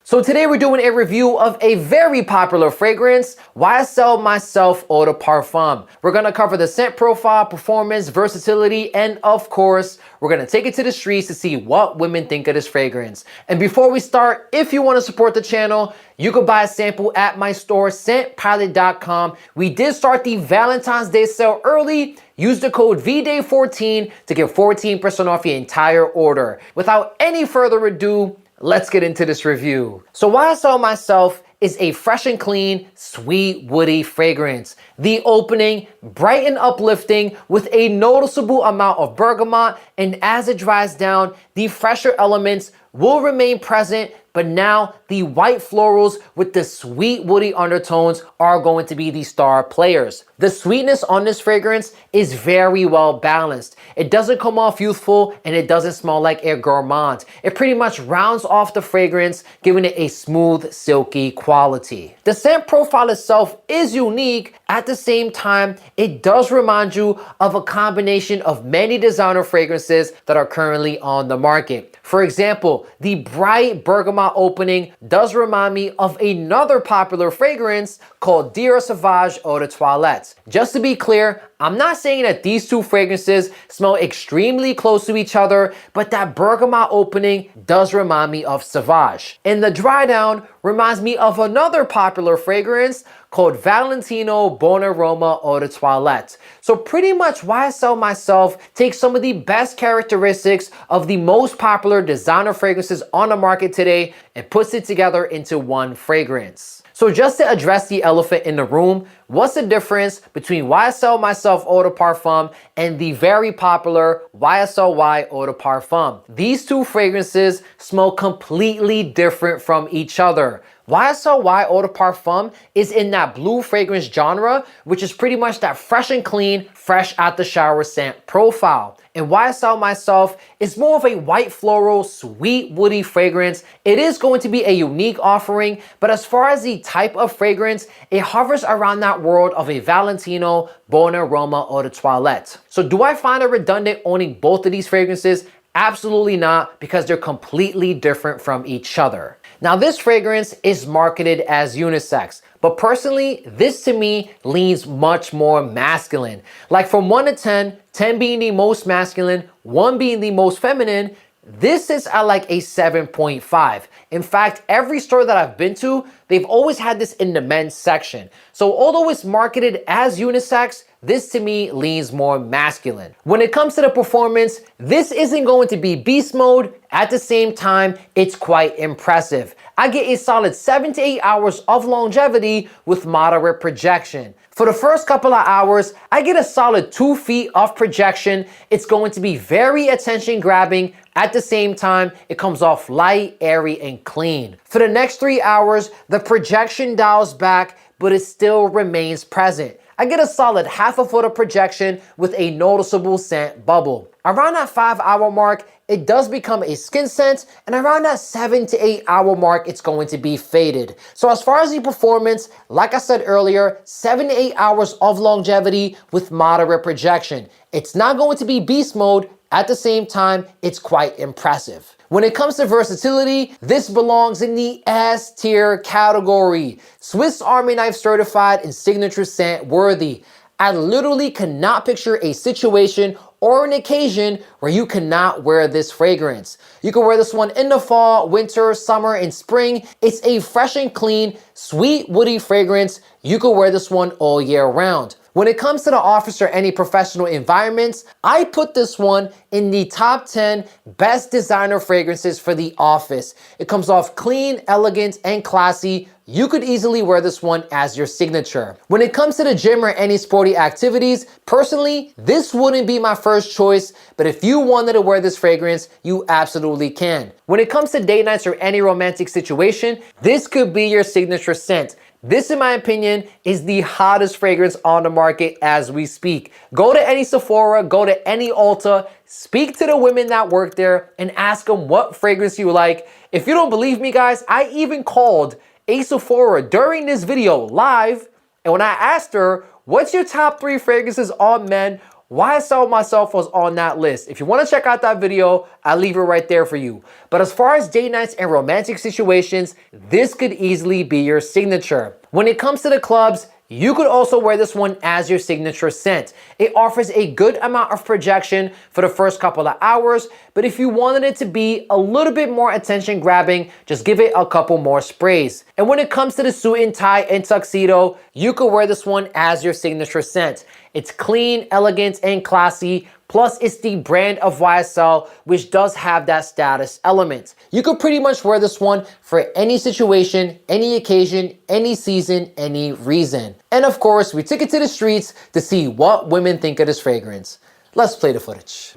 So today we're doing a review of a very popular fragrance, YSL MYSLF Eau De Parfum. We're gonna cover the scent profile, performance, versatility, and of course, we're gonna take it to the streets to see what women think of this fragrance. And before we start, if you wanna support the channel, you can buy a sample at my store, scentpilot.com. We did start the Valentine's Day sale early. Use the code VDAY14 to get 14% off your entire order. Without any further ado, let's get into this review. So YSL MYSLF is a fresh and clean, sweet, woody fragrance. The opening, bright and uplifting with a noticeable amount of bergamot, and as it dries down, the fresher elements will remain present, but now the white florals with the sweet woody undertones are going to be the star players. The sweetness on this fragrance is very well balanced. It doesn't come off youthful and it doesn't smell like a gourmand. It pretty much rounds off the fragrance, giving it a smooth, silky quality. The scent profile itself is unique. At the same time, it does remind you of a combination of many designer fragrances that are currently on the market. For example, the bright bergamot opening does remind me of another popular fragrance called Dior Sauvage Eau de Toilette. Just to be clear, I'm not saying that these two fragrances smell extremely close to each other, but that bergamot opening does remind me of Sauvage. And the dry down reminds me of another popular fragrance called Valentino Bon Aroma Eau de Toilette. So pretty much YSL MYSLF takes some of the best characteristics of the most popular designer fragrances on the market today and puts it together into one fragrance. So just to address the elephant in the room, what's the difference between YSL MYSLF Eau De Parfum and the very popular YSL Eau De Parfum? These two fragrances smell completely different from each other. YSL Eau De Parfum is in that blue fragrance genre, which is pretty much that fresh and clean, fresh out the shower scent profile. And YSL MYSLF is more of a white floral, sweet, woody fragrance. It is going to be a unique offering, but as far as the type of fragrance, it hovers around that world of a Valentino Bon Aroma Eau de Toilette. So do I find it redundant owning both of these fragrances? Absolutely not, because they're completely different from each other. Now, this fragrance is marketed as unisex, but personally, this to me leans much more masculine. Like from 1 to 10, 10 being the most masculine, 1 being the most feminine, this is at like a 7.5. In fact, every store that I've been to, they've always had this in the men's section. So although it's marketed as unisex, this to me leans more masculine. When it comes to the performance, this isn't going to be beast mode. At the same time, it's quite impressive. I get a solid 7 to 8 hours of longevity with moderate projection. For the first couple of hours, I get a solid 2 feet of projection. It's going to be very attention grabbing. At the same time, it comes off light, airy, and clean. For the next 3 hours, the projection dials back, but it still remains present. I get a solid half a foot of projection with a noticeable scent bubble. Around that 5 hour mark, it does become a skin scent, and around that 7 to 8 hour mark, it's going to be faded. So as far as the performance, like I said earlier, 7 to 8 hours of longevity with moderate projection. It's not going to be beast mode. At the same time, it's quite impressive. When it comes to versatility, this belongs in the S tier category. Swiss Army knife certified and signature scent worthy. I literally cannot picture a situation or an occasion where you cannot wear this fragrance. You can wear this one in the fall, winter, summer, and spring. It's a fresh and clean, sweet, woody fragrance. You can wear this one all year round. When it comes to the office or any professional environments, I put this one in the top 10 best designer fragrances for the office. It comes off clean, elegant, and classy. You could easily wear this one as your signature. When it comes to the gym or any sporty activities, personally, this wouldn't be my first choice, but if you wanted to wear this fragrance, you absolutely can. When it comes to date nights or any romantic situation, this could be your signature scent. This, in my opinion, is the hottest fragrance on the market as we speak. Go to any Sephora, go to any Ulta, speak to the women that work there and ask them what fragrance you like. If you don't believe me, guys, I even called a Sephora during this video live, and when I asked her, what's your top 3 fragrances on men, YSL myself was on that list. If you want to check out that video, I'll leave it right there for you. But as far as date nights and romantic situations, this could easily be your signature. When it comes to the clubs, you could also wear this one as your signature scent. It offers a good amount of projection for the first couple of hours, but if you wanted it to be a little bit more attention grabbing, just give it a couple more sprays. And when it comes to the suit and tie and tuxedo, you could wear this one as your signature scent. It's clean, elegant, and classy. Plus, it's the brand of YSL, which does have that status element. You could pretty much wear this one for any situation, any occasion, any season, any reason. And of course, we took it to the streets to see what women think of this fragrance. Let's play the footage.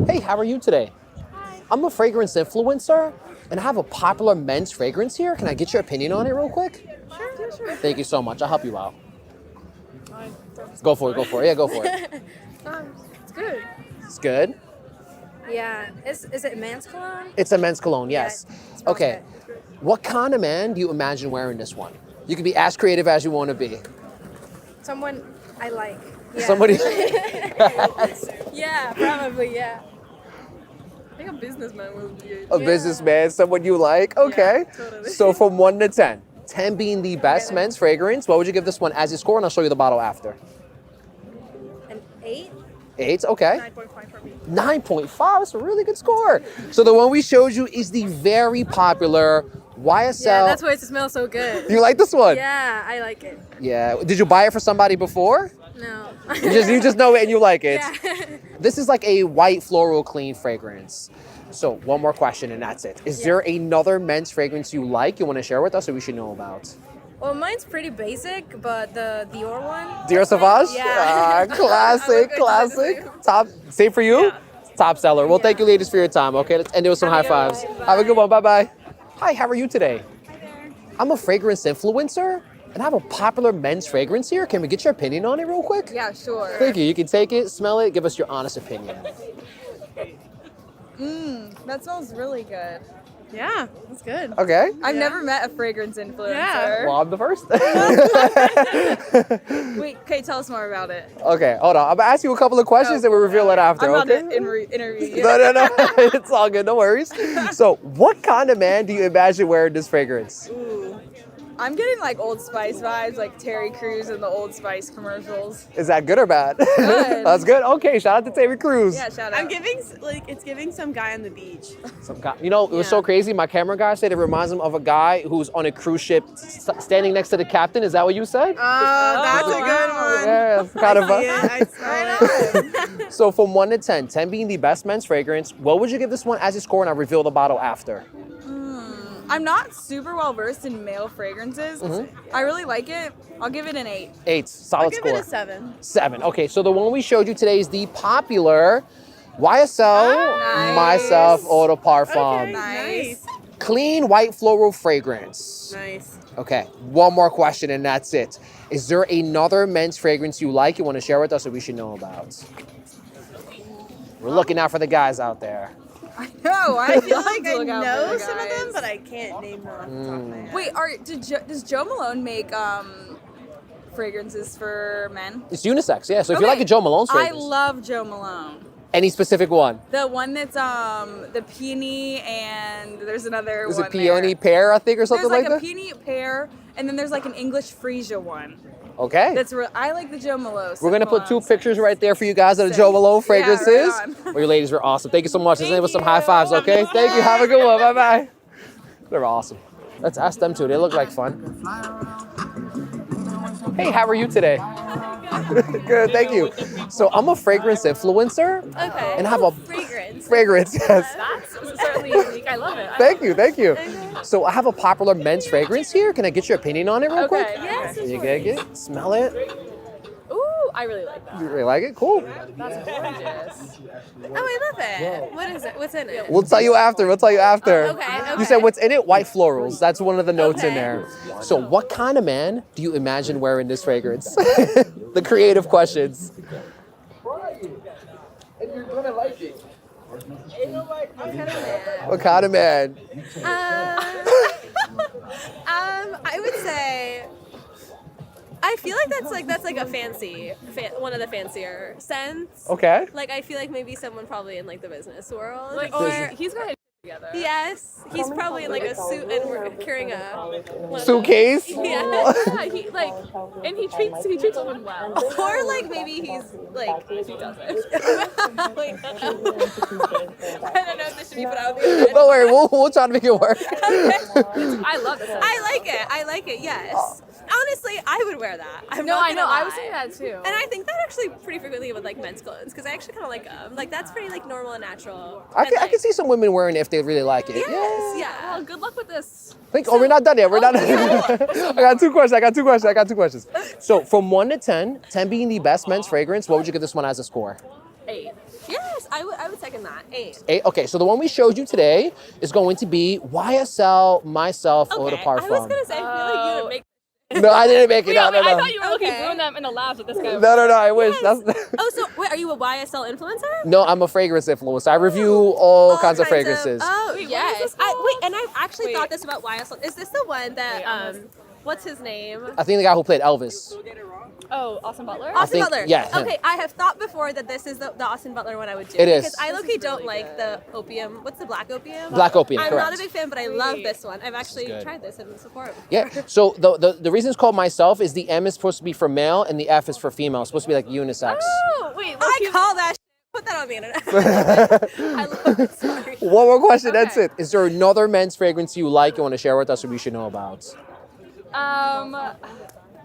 Hey, how are you today? Hi. I'm a fragrance influencer, and I have a popular men's fragrance here. Can I get your opinion on it real quick? Sure. Thank you so much. I'll help you out. Go for it. Yeah, go for it. It's good. It's good. Yeah. Is it men's cologne? It's a men's cologne, yes. Yeah, it smells Okay. good. What kind of man do you imagine wearing this one? You can be as creative as you want to be. Someone I like. Yeah. Somebody. Yeah, probably, yeah. I think a businessman will be A businessman, someone you like. Okay. Yeah, totally. So from 1 to 10, 10 being the best men's fragrance, what would you give this one as your score? And I'll show you the bottle after. An 8? 8, okay. 9.5 for me. 9.5, that's a really good score. So the one we showed you is the very popular YSL. Yeah, that's why it smells so good. You like this one? Yeah, I like it. Yeah. Did you buy it for somebody before? No. You just know it and you like it. Yeah. This is like a white floral clean fragrance. So one more question and that's it. Is there another men's fragrance you like you want to share with us or we should know about? Well, mine's pretty basic, but the Dior one. Dior Sauvage? Yeah. Classic. Top, same for you? Yeah. Top seller. Well, thank you ladies for your time, okay? Let's end it with some high fives. Have a good one, bye-bye. Hi, how are you today? Hi there. I'm a fragrance influencer and I have a popular men's fragrance here. Can we get your opinion on it real quick? Yeah, sure. Thank you. You can take it, smell it, give us your honest opinion. That smells really good. Yeah, that's good. Okay. I've never met a fragrance influencer. Well, I'm the first. Wait, okay, tell us more about it. Okay, hold on. I'm gonna ask you a couple of questions and we'll reveal it after, I'm okay? about to interview you. No. It's all good, no worries. So, what kind of man do you imagine wearing this fragrance? Ooh. I'm getting like Old Spice vibes, like Terry Crews in the Old Spice commercials. Is that good or bad? Good. That's good. Okay, shout out to Terry Crews. Yeah, shout out. I'm giving, like, it's giving some guy on the beach. Some guy, you know, it was so crazy. My camera guy said it reminds him of a guy who's on a cruise ship standing next to the captain. Is that what you said? Oh, that's a good one. Yeah, it's kind of. I smell it. So from 1 to 10, 10 being the best men's fragrance, what would you give this one as a score? And I'll reveal the bottle after. I'm not super well versed in male fragrances. I really like it. I'll give it an 8. 8, solid I'll give score. it a 7. 7. Okay, so the one we showed you today is the popular YSL MYSLF Eau De Parfum. Okay, Nice. Clean white floral fragrance. Nice. Okay, one more question and that's it. Is there another men's fragrance you like you want to share with us or we should know about? We're looking out for the guys out there. No, I feel like I know some of them, guys. but I can't name them off the top of my head. Wait, does Joe Malone make fragrances for men? It's unisex, yeah. So if you like a Joe Malone I fragrance, love Joe Malone. any specific one? The one that's the peony and there's another Is one it peony pear, I think, or something There's like like a that? peony pear and then there's like an English freesia one. Okay. That's I like the Joe Malone. We're gonna put 2 pictures right there for you guys of the Joe Malone fragrances. right on. Well, you ladies were awesome. Thank you so much. Let's end with some you. high fives, okay? Thank you. Have a good one. Bye bye. They're awesome. Let's ask them too. They look like fun. Hey, how are you today? Good, thank you. So I'm a fragrance influencer. Okay. And I have a fragrance. fragrance, yes. That's certainly unique. I love it. Thank you. So I have a popular men's fragrance here. Can I get your opinion on it real quick? Yes. You get it? Smell it? Ooh, I really like that. You really like it? Cool. That's gorgeous. Oh, I love it. What is it? What's in it? We'll tell you after. Okay. You said what's in it? White florals. That's one of the notes in Okay. there. So what kind of man do you imagine wearing this fragrance? The creative questions. What kind of man? I would say, I I feel like that's like a one of the fancier scents. Okay. Like I feel like maybe someone probably in like the business world, Like, or he's got it together. yes, he's probably in like a suit and we're carrying a one of those. Suitcase? Yeah. Yeah, he like, and he treats women well. Or like maybe he's like he doesn't. Like, I don't know if this should be put out there. Don't worry, we'll try to make it work. I love this. I like it. Yes. Honestly, I would wear that. I'm No, not I know. gonna I was lie. saying that too. And I think that actually pretty frequently with like men's clothes because I actually kind of like them. Like that's pretty like normal and natural. I can see some women wearing it if they really like it. Yes, yeah. Well, good luck with this. We're not done yet. We're not done. I got two questions. So from 1 to 10, 10 being the best men's fragrance, what would you give this one as a score? 8. Yes, I would second that. 8. 8. Okay, so the one we showed you today is going to be YSL MYSLF Eau De Parfum. I was gonna say I feel like you would make. No, I didn't make it. No. I thought you were looking Okay. doing them in the labs with this guy. No, I wish. Yes. That's Oh, so wait, are you a YSL influencer? No, I'm a fragrance influencer. I review all kinds of fragrances. Oh, Wait, what is yes. this called? And I've actually Wait. thought this about YSL. Is this the one that Wait, what's his name? I think the guy who played Elvis. Oh, Austin Butler? I Austin think- Butler. yeah, him. Okay, I have thought before that this is the Austin Butler one I would do. It is. Because I low-key don't like the opium. What's the black opium? Black opium, I'm correct. not a big fan, but I love this one. I've actually good. tried this in Sephora. Yeah. So the reason it's called myself is the M is supposed to be for male and the F is for female. It's supposed to be like unisex. Oh, wait. I call that shit. Put that on the internet. I love it. Sorry. One more question. That's Okay. it. Is there another men's fragrance you like you want to share with us or we should know about?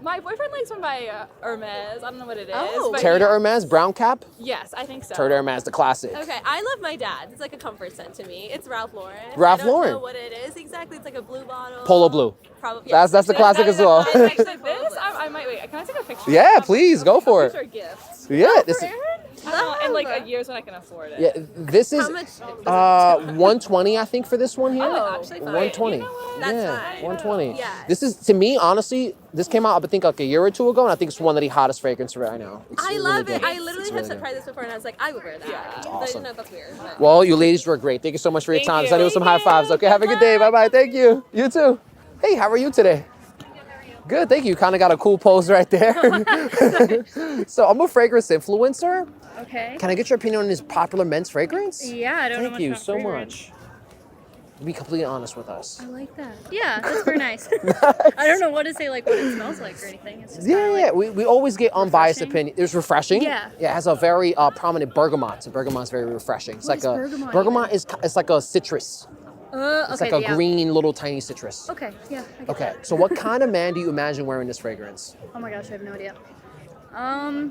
My boyfriend likes one by Hermes. I don't know what it is. Oh. but Terre de Hermes, brown cap. Yes, I think so. Terre de Hermes, the classic. Okay, I love my dad. It's like a comfort scent to me. It's Ralph Lauren. Ralph I don't Lauren. know what it is exactly. It's like a blue bottle. Polo blue. Probably. That's the classic as well. Actually, this, I might wait. Can I take a picture? Yeah, please go for it. These are gifts. Yeah. This. In like a years when I can afford it. Yeah. This is How much? 120, I think, for this one here. Oh, actually fine. 120. You know what? That's Yeah, fine. 120. Yes. This is, to me, honestly, this came out, I think, like a year or two ago, and I think it's one of the hottest fragrances right now. It's I really love good. it. I It's literally really have good. tried this before, and I was like, I would wear that. Yeah. It's But, awesome. you know, that's weird. But. Well, you ladies were great. Thank you so much for your Thank time. you. Sending you some high fives. Okay, have a good day. Bye-bye. Thank you. You too. Hey, how are you today? Good, thank you. Kind of got a cool pose right there. So I'm a fragrance influencer. Okay. Can I get your opinion on this popular men's fragrance? Yeah, I don't know Thank much you about so fragrance. much. Be completely honest with us. I like that. Yeah, that's very nice. I don't know what to say, like what it smells like or anything. It's just kinda Yeah, like, we always get unbiased refreshing? opinion. It's refreshing. Yeah. Yeah, it has a very prominent bergamot. So bergamot's very refreshing. It's What like is a bergamot bergamot is it's like a citrus. It's okay, like a yeah. green little tiny citrus. Okay, yeah. I get Okay, that. so what kind of man do you imagine wearing this fragrance? Oh my gosh, I have no idea. I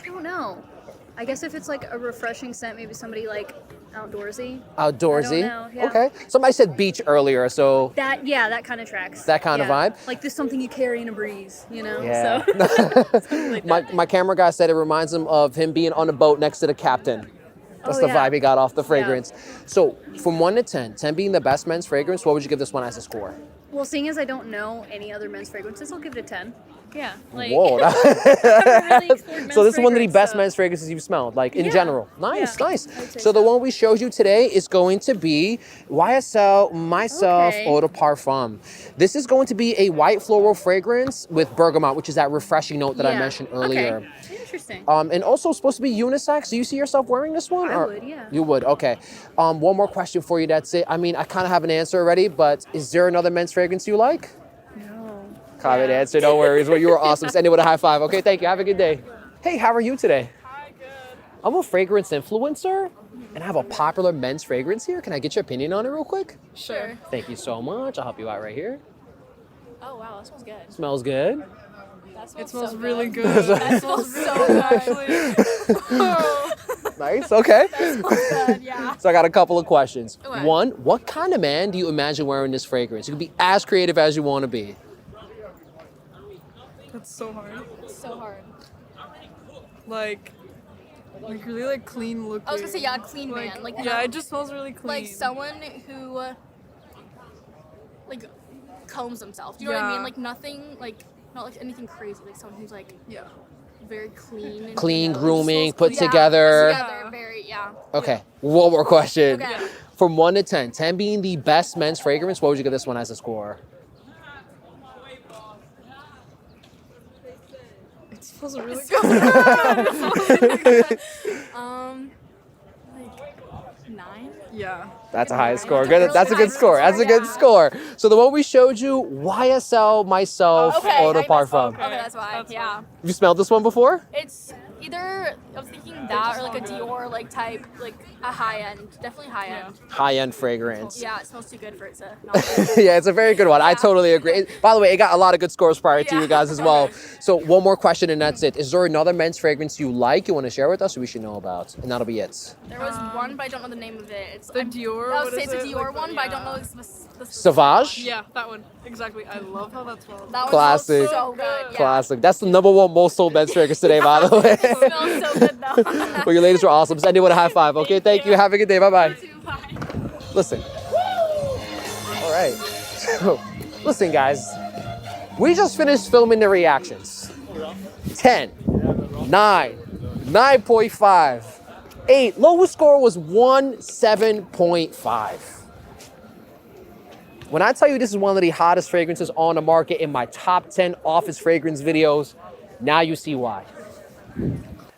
don't know. I guess if it's like a refreshing scent, maybe somebody like outdoorsy. Outdoorsy. I don't know, yeah. Okay. Somebody said beach earlier, so That kind of tracks. That kind of Yeah. vibe? Like there's something you carry in a breeze, you know? yeah. So something like that. my camera guy said it reminds him of him being on a boat next to the captain. That's Oh, the yeah. vibe he got off the fragrance. So from 1 to 10, 10 being the best men's fragrance, what would you give this one as a score? Well, seeing as I don't know any other men's fragrances, I'll give it a 10. Yeah. Like Whoa. I've never really explored men's So this is one of the fragrance, best so- men's fragrances you've smelled, like in Yeah. general. Nice, Yeah, nice. I would say So the so. one we showed you today is going to be YSL MYSLF Okay. Eau De Parfum. This is going to be a white floral fragrance with bergamot, which is that refreshing note that I Yeah. mentioned earlier. Okay. Interesting. And also supposed to be unisex. Do you see yourself wearing this one? I or- would, yeah. You would, okay. One more question for you, that's it. I mean, I kind of have an answer already, but is there another men's fragrance you like? No. Comment answer, no worries. Well, you were awesome. Send it with a high five. Okay, thank you. Have a good day. Hey, how are you today? Hi, good. I'm a fragrance influencer, and I have a popular men's fragrance here. Can I get your opinion on it real quick? Sure. Thank you so much. I'll help you out right here. Oh wow, that smells good. Smells good. That It smells so really good. good. That smells so good. Actually. Nice, okay. Good, yeah. So I got a couple of questions. Okay. One, what kind of man do you imagine wearing this fragrance? You can be as creative as you want to be. That's so hard. So hard. Like really like clean looking. I was gonna say, yeah, clean Like, man. Like, yeah, not- it just smells really clean. like someone who, like, combs themselves. Do you know what I Yeah. mean? Like nothing, like not like anything crazy. Like someone who's like Yeah. very clean. And Clean, knows- grooming, put Yeah, together. together, very, yeah. Okay, one more question. Okay. From 1 to 10, 10 being the best men's fragrance, what would you give this one as a score? Smells really Like 9. Yeah. That's a high score. Good. That's a good score. That's a good score. So the one we showed you, YSL MYSLF Eau De Parfum. Okay, that's why. Yeah. You smelled this one before? It's either I was thinking that or like a Dior like type, like a high end, definitely high end. High-end fragrance. Yeah, it smells too good for it to not. Yeah, it's a very good one. I totally agree. By the way, it got a lot of good scores prior to you guys as well. So one more question and that's it. Is there another men's fragrance you like, you want to share with us, or we should know about? And that'll be it. There was one, but I don't know the name of it. It's The Dior. I would what say is it's a it? Dior Like, one, but I don't yeah. know the Sauvage? Yeah, that one. Exactly. I love how that smells. That one Classic. smells so good. Yeah. Classic. That's the #1 most sold men's fragrance today, by the way. It smells so good though. Well, your ladies were awesome. Send anyone a high five. Okay, thank you. Have a good day. Bye-bye. Bye. Listen. All right. So, listen, guys. We just finished filming the reactions. 10, 9, 9.5, 8. Lowest score was 7.5. When I tell you this is one of the hottest fragrances on the market in my top 10 office fragrance videos, now you see why.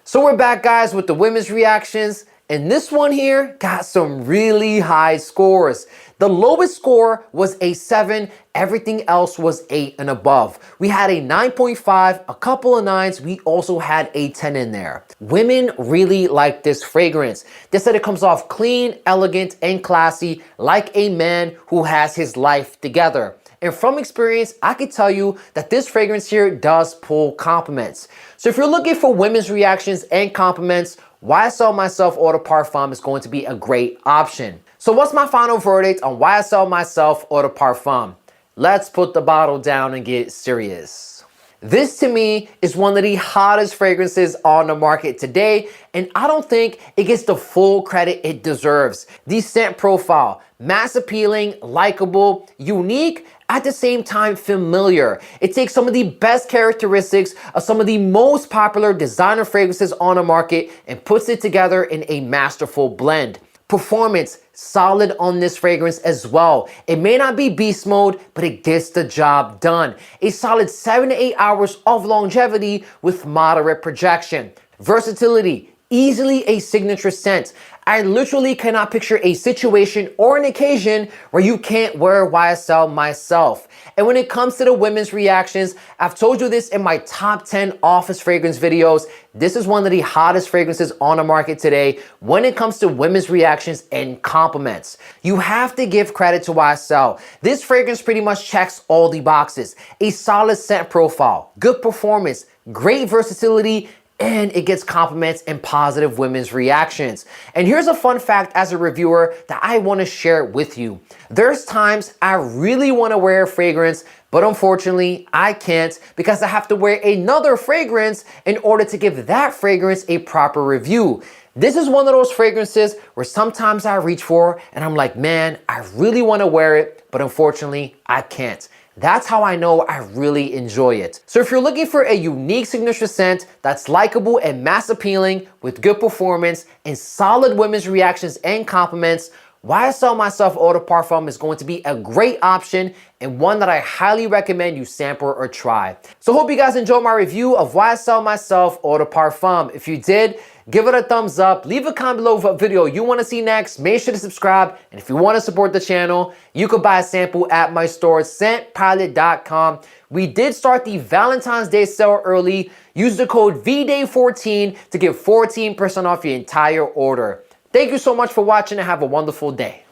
So we're back, guys, with the women's reactions. And this one here got some really high scores. The lowest score was a 7. Everything else was 8 and above. We had a 9.5, a couple of 9s. We also had a 10 in there. Women really like this fragrance. They said it comes off clean, elegant, and classy, like a man who has his life together. And from experience, I can tell you that this fragrance here does pull compliments. So if you're looking for women's reactions and compliments, YSL MYSLF Eau De Parfum is going to be a great option. So what's my final verdict on YSL MYSLF Eau De Parfum? Let's put the bottle down and get serious. This to me is one of the hottest fragrances on the market today, and I don't think it gets the full credit it deserves. The scent profile, mass appealing, likable, unique, at the same time familiar. It takes some of the best characteristics of some of the most popular designer fragrances on the market and puts it together in a masterful blend. Performance, solid on this fragrance as well. It may not be beast mode, but it gets the job done. A solid 7 to 8 hours of longevity with moderate projection. Versatility, easily a signature scent. I literally cannot picture a situation or an occasion where you can't wear YSL MYSLF. And when it comes to the women's reactions, I've told you this in my top 10 office fragrance videos. This is one of the hottest fragrances on the market today when it comes to women's reactions and compliments. You have to give credit to YSL. This fragrance pretty much checks all the boxes. A solid scent profile, good performance, great versatility, and it gets compliments and positive women's reactions. And here's a fun fact as a reviewer that I want to share with you. There's times I really want to wear a fragrance, but unfortunately I can't because I have to wear another fragrance in order to give that fragrance a proper review. This is one of those fragrances where sometimes I reach for and I'm like, man, I really want to wear it, but unfortunately I can't. That's how I know I really enjoy it. So if you're looking for a unique signature scent that's likable and mass appealing with good performance and solid women's reactions and compliments, YSL MYSLF Eau De Parfum is going to be a great option and one that I highly recommend you sample or try. So hope you guys enjoyed my review of YSL MYSLF Eau De Parfum. If you did, give it a thumbs up, leave a comment below what video you want to see next, make sure to subscribe, and if you want to support the channel, you could buy a sample at my store, scentpilot.com. We did start the Valentine's Day sale early. Use the code VDAY14 to get 14% off your entire order. Thank you so much for watching and have a wonderful day.